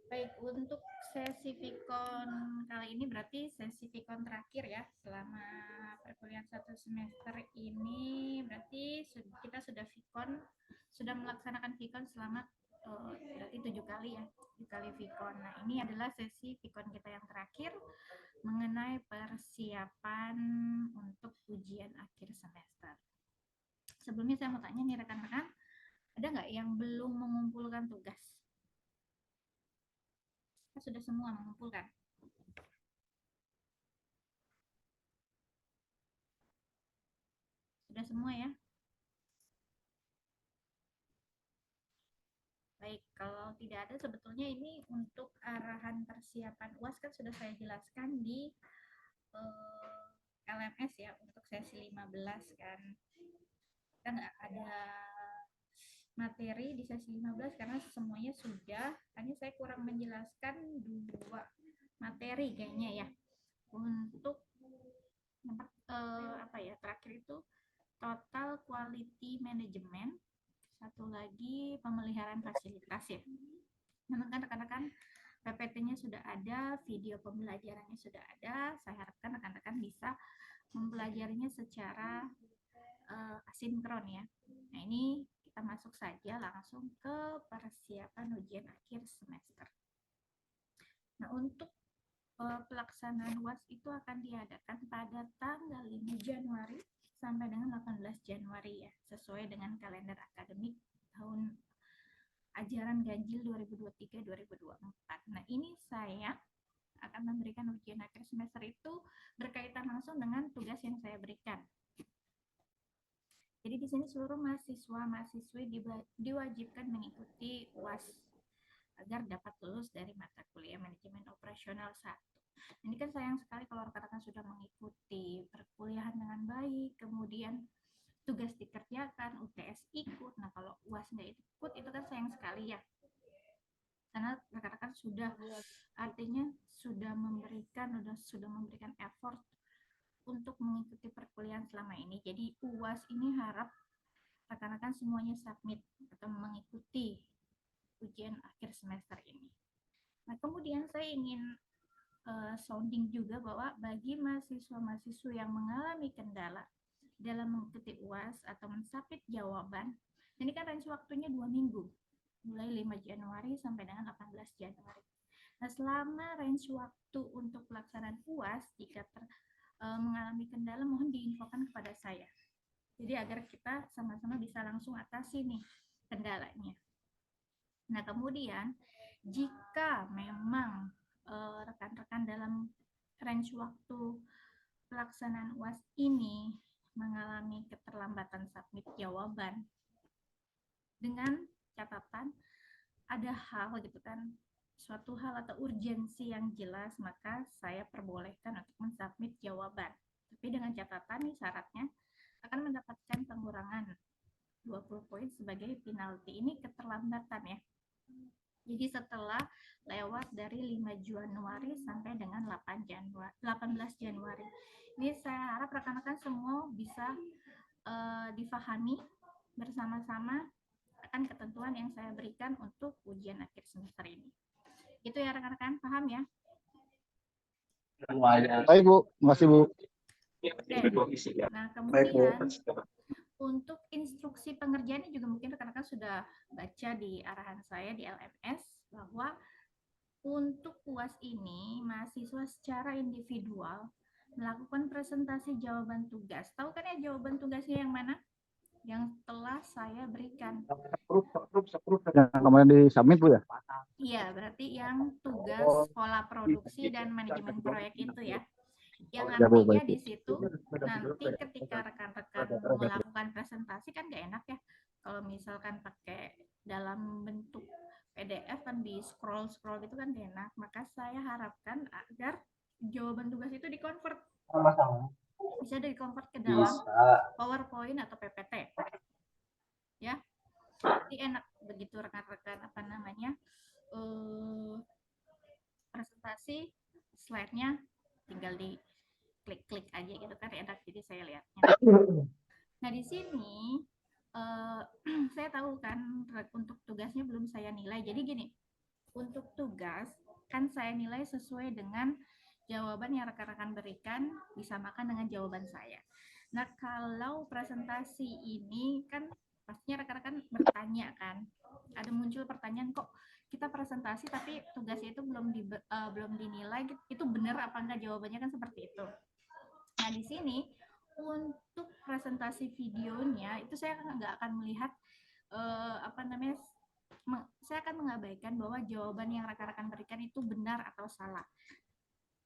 Baik, untuk sesi Vicon kali ini berarti sesi Vicon terakhir ya selama perkuliahan satu semester ini. Berarti kita sudah melaksanakan Vicon selama berarti 7 kali ya, 7 kali Vicon. Nah, ini adalah sesi Vicon kita yang terakhir mengenai persiapan untuk ujian akhir semester. Sebelumnya saya mau tanya nih rekan-rekan, ada nggak yang belum mengumpulkan tugas? Sudah semua mengumpulkan? Sudah semua ya? Baik, kalau tidak ada sebetulnya ini untuk arahan persiapan UAS kan sudah saya jelaskan di LMS ya untuk sesi 15 kan. Kan ada materi di sesi 15 karena semuanya sudah, hanya saya kurang menjelaskan 2 materi kayaknya ya. Untuk apa ya, terakhir itu total quality management, satu lagi pemeliharaan fasilitas ya. Memang kan rekan-rekan PPT-nya sudah ada, video pembelajarannya sudah ada. Saya harapkan rekan-rekan bisa mempelajarinya secara asinkron ya. Nah, ini kita masuk saja langsung ke persiapan ujian akhir semester. Nah, untuk pelaksanaan UAS itu akan diadakan pada tanggal 5 Januari sampai dengan 18 Januari ya, sesuai dengan kalender akademik tahun ajaran ganjil 2023-2024. Nah, ini saya akan memberikan ujian akhir semester itu berkaitan langsung dengan tugas yang saya berikan. Jadi di sini seluruh mahasiswa-mahasiswi diwajibkan mengikuti UAS agar dapat lulus dari mata kuliah manajemen operasional 1. Ini kan sayang sekali kalau rekan-rekan sudah mengikuti perkuliahan dengan baik, kemudian tugas dikerjakan, UTS ikut. Nah, kalau UAS nggak ikut, itu kan sayang sekali ya. Karena rekan-rekan sudah, artinya sudah memberikan effort untuk mengikuti perkuliahan selama ini. Jadi UAS ini harap rekan-rekan semuanya submit atau mengikuti ujian akhir semester ini. Nah, kemudian saya ingin sounding juga bahwa bagi mahasiswa-mahasiswa yang mengalami kendala dalam mengikuti UAS atau mensubmit jawaban, ini kan range waktunya 2 minggu, mulai 5 Januari sampai dengan 18 Januari. Nah, selama range waktu untuk pelaksanaan UAS, jika mengalami kendala, mohon diinfokan kepada saya. Jadi agar kita sama-sama bisa langsung atasi nih kendalanya. Nah, kemudian jika memang rekan-rekan dalam range waktu pelaksanaan UAS ini mengalami keterlambatan submit jawaban, dengan catatan ada hal gitu kan, suatu hal atau urgensi yang jelas, maka saya perbolehkan untuk mensubmit jawaban. Tapi dengan catatan nih syaratnya akan mendapatkan pengurangan 20 poin sebagai penalti. Ini keterlambatan ya. Jadi setelah lewat dari 5 Januari sampai dengan 18 Januari. Ini saya harap rekan-rekan semua bisa difahami bersama-sama akan ketentuan yang saya berikan untuk ujian akhir semester ini. Itu ya rekan-rekan, paham ya? Baik Bu, masih Bu. Oke. Nah, kemudian untuk instruksi pengerjaannya juga mungkin rekan-rekan sudah baca di arahan saya di LMS bahwa untuk UAS ini mahasiswa secara individual melakukan presentasi jawaban tugas. Tahu kan ya jawaban tugasnya yang mana? Yang telah saya berikan. Yang kemarin di submit Bu ya? Iya, berarti yang tugas pola produksi dan manajemen proyek itu ya. Yang artinya di situ nanti ketika rekan-rekan melakukan presentasi kan gak enak ya kalau misalkan pakai dalam bentuk PDF kan di scroll gitu kan gak enak. Maka saya harapkan agar jawaban tugas itu dikonvert, bisa dikonvert ke dalam PowerPoint atau PPT ya. Jadi enak begitu rekan-rekan presentasi slide-nya tinggal di klik-klik aja gitu kan, enak, jadi saya lihatnya. Nah, di sini saya tahu kan untuk tugasnya belum saya nilai. Jadi gini, untuk tugas kan saya nilai sesuai dengan jawaban yang rekan-rekan berikan disamakan dengan jawaban saya. Nah, kalau presentasi ini kan pastinya rekan-rekan bertanya kan, ada muncul pertanyaan kok kita presentasi tapi tugasnya itu belum dinilai, itu benar apa enggak jawabannya kan seperti itu. Nah, di sini untuk presentasi videonya itu saya nggak akan melihat apa namanya, saya akan mengabaikan bahwa jawaban yang rekan-rekan berikan itu benar atau salah.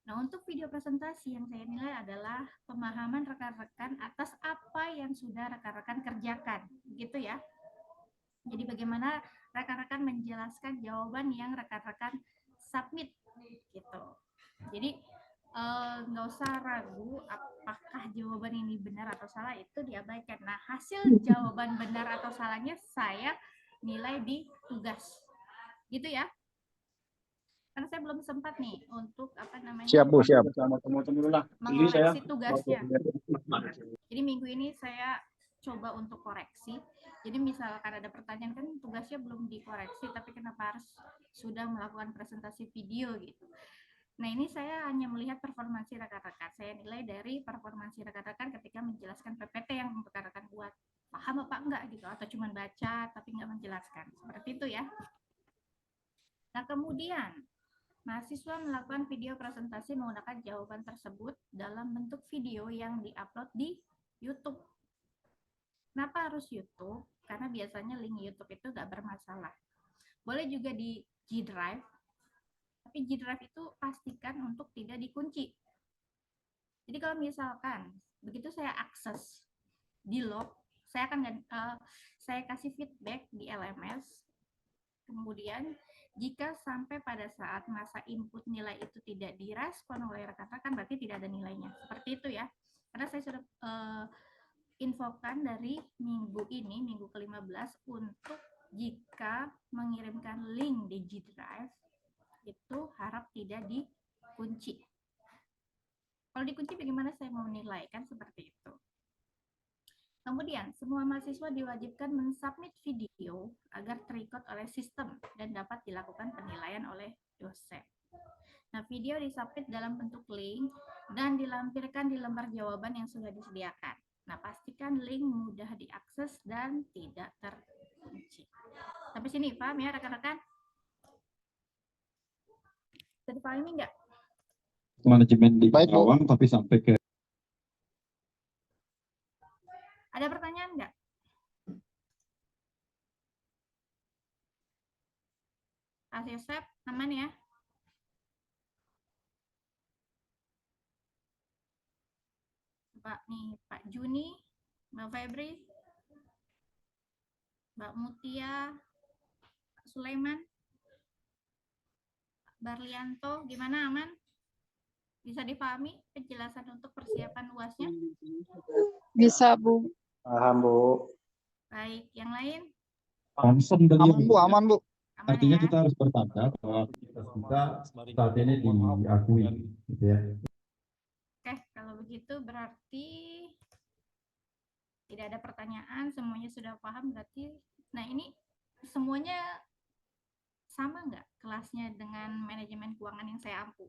Nah, untuk video presentasi yang saya nilai adalah pemahaman rekan-rekan atas apa yang sudah rekan-rekan kerjakan, gitu ya. Jadi bagaimana rekan-rekan menjelaskan jawaban yang rekan-rekan submit, gitu. Jadi nggak usah ragu apakah jawaban ini benar atau salah, itu diabaikan. Nah, hasil jawaban benar atau salahnya saya nilai di tugas, gitu ya. Karena saya belum sempat nih untuk apa namanya Siap Bu, siap. mengoreksi tugasnya. Jadi minggu ini saya coba untuk koreksi. Jadi misalkan ada pertanyaan kan tugasnya belum dikoreksi, tapi kenapa harus sudah melakukan presentasi video gitu. Nah, ini saya hanya melihat performansi rekan-rekan. Saya nilai dari performansi rekan-rekan ketika menjelaskan PPT yang rekan-rekan buat. Paham apa enggak gitu, atau cuma baca tapi enggak menjelaskan. Seperti itu ya. Nah, kemudian mahasiswa melakukan video presentasi menggunakan jawaban tersebut dalam bentuk video yang diupload di YouTube. Kenapa harus YouTube? Karena biasanya link YouTube itu nggak bermasalah. Boleh juga di G Drive, tapi G Drive itu pastikan untuk tidak dikunci. Jadi kalau misalkan begitu saya akses di log, saya akan saya kasih feedback di LMS. Kemudian jika sampai pada saat masa input nilai itu tidak direspon oleh rekan-rekan, berarti tidak ada nilainya. Seperti itu ya. Karena saya sudah infokan dari minggu ini, minggu ke-15, untuk jika mengirimkan link di G Drive, itu harap tidak dikunci. Kalau dikunci bagaimana saya mau menilai? Kan seperti itu. Kemudian, semua mahasiswa diwajibkan mensubmit video agar terrecord oleh sistem dan dapat dilakukan penilaian oleh dosen. Nah, video disubmit dalam bentuk link dan dilampirkan di lembar jawaban yang sudah disediakan. Nah, pastikan link mudah diakses dan tidak terkunci. Sampai sini paham ya rekan-rekan? Bisa dipahami nggak? Manajemen di Baik, Bu. Karawang tapi sampai ke Ada pertanyaan nggak? Pak Yosep, aman ya? Pak Juni, Mbak Febri, Mbak Mutia, Pak Sulaiman, Pak Barlianto, gimana aman? Bisa dipahami penjelasan untuk persiapan UASnya? Bisa, Bu. Paham Bu. Baik, yang lain? langsung dari Aman Bu, aman Bu. Aman artinya ya? kita harus bertanda bahwa kita saat ini diakui, gitu ya. Oke, kalau begitu berarti tidak ada pertanyaan, semuanya sudah paham berarti. Nah, ini semuanya sama nggak kelasnya dengan manajemen keuangan yang saya ampu?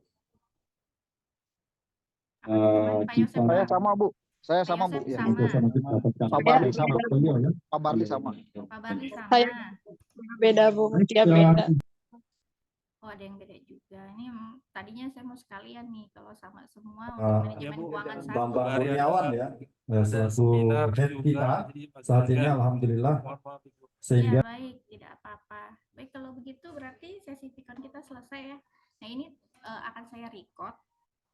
Pak Yosef Kita- Saya sama Bu. Saya Pak sama Bu. Yosef Ya. sama. Dosen nanti mendapatkan Pak Barli sama. beliau, ya. Pak Barli sama. Pak Barli sama. Saya beda, Bu. Dia beda. Oh, ada yang beda juga. Ini tadinya saya mau sekalian nih kalau sama semua untuk Ah, manajemen keuangan satu. Bambang Kurniawan ya, selaku seminar head juga, kita jadi pagi saat ini juga. alhamdulillah, Mohon maaf, Ibu. sehingga Ya, baik, tidak apa-apa. Baik, kalau begitu berarti sesi pikon kita selesai ya. Nah, ini akan saya record.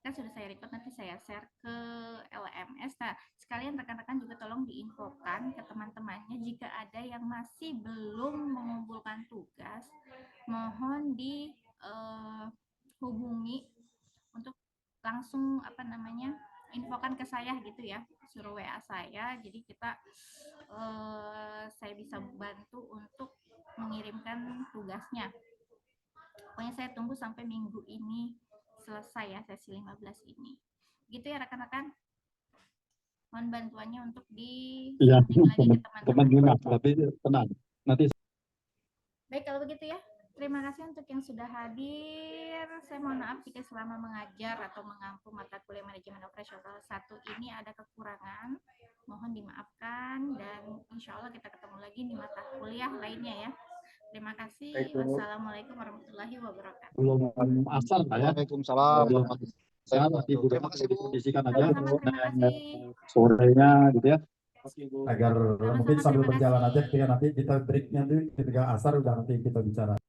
Kan sudah saya record, nanti saya share ke LMS. Nah, sekalian rekan-rekan juga tolong diinfokan ke teman-temannya jika ada yang masih belum mengumpulkan tugas, mohon dihubungi untuk langsung apa namanya infokan ke saya gitu ya, suruh WA saya, jadi kita saya bisa bantu untuk mengirimkan tugasnya. Pokoknya saya tunggu sampai minggu ini selesai ya, sesi 15 ini. Gitu ya rekan-rekan. Mohon bantuannya untuk ya di-share lagi ke teman teman-teman. Yunus, tapi tenang nanti Baik, kalau begitu ya. Terima kasih untuk yang sudah hadir. Saya mohon maaf jika selama mengajar atau mengampu mata kuliah manajemen operasional 1 ini ada kekurangan. Mohon dimaafkan dan insya Allah kita ketemu lagi di mata kuliah lainnya ya. Terima kasih. Baik, Bu. Wassalamualaikum warahmatullahi wabarakatuh. Belum asal lah ya. Waalaikumsalam. Belum saya nanti Bu Terima kasih, Bu. dikondisikan aja Sama-sama, terima kasih. sorenya gitu ya. Agar Sama-sama, mungkin sambil terima berjalan kasih. aja ketika nanti kita breaknya tuh ketika asar udah nanti kita bicara.